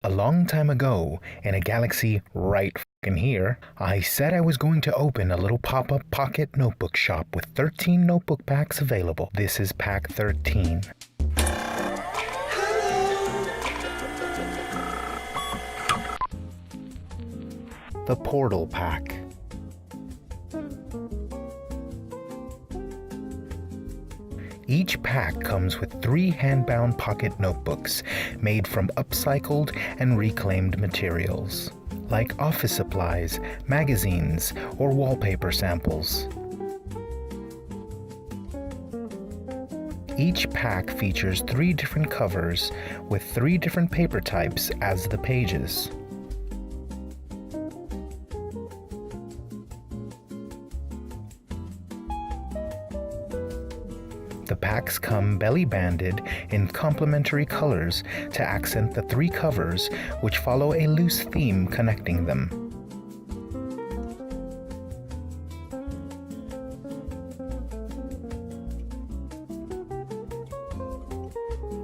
A long time ago, in a galaxy right f***ing here, I said I was going to open a little pop-up pocket notebook shop with 13 notebook packs available. This is pack 13. The Portal Pack. Each pack comes with 3 hand-bound pocket notebooks made from upcycled and reclaimed materials, like office supplies, magazines, or wallpaper samples. Each pack features 3 different covers with 3 different paper types as the pages. The packs come belly-banded in complementary colors to accent the 3 covers, which follow a loose theme connecting them.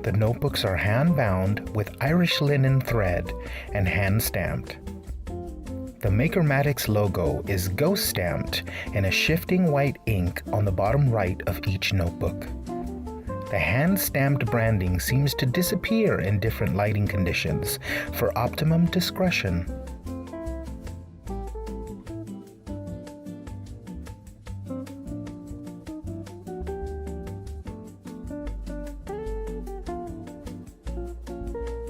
The notebooks are hand-bound with Irish linen thread and hand-stamped. The Maker Maddox logo is ghost stamped in a shifting white ink on the bottom right of each notebook. The hand-stamped branding seems to disappear in different lighting conditions for optimum discretion.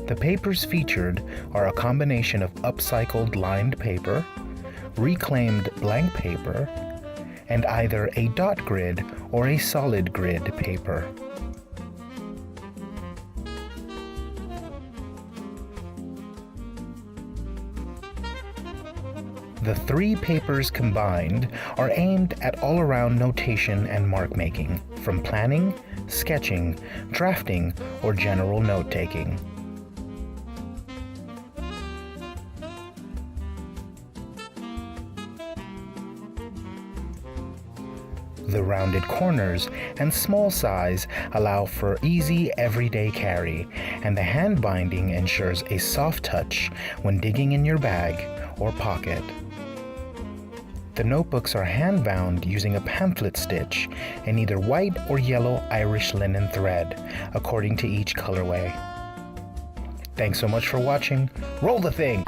The papers featured are a combination of upcycled lined paper, reclaimed blank paper, and either a dot grid or a solid grid paper. The 3 papers combined are aimed at all-around notation and mark-making, from planning, sketching, drafting, or general note-taking. The rounded corners and small size allow for easy everyday carry, and the hand binding ensures a soft touch when digging in your bag or pocket. The notebooks are hand-bound using a pamphlet stitch in either white or yellow Irish linen thread, according to each colorway. Thanks so much for watching. Roll the thing!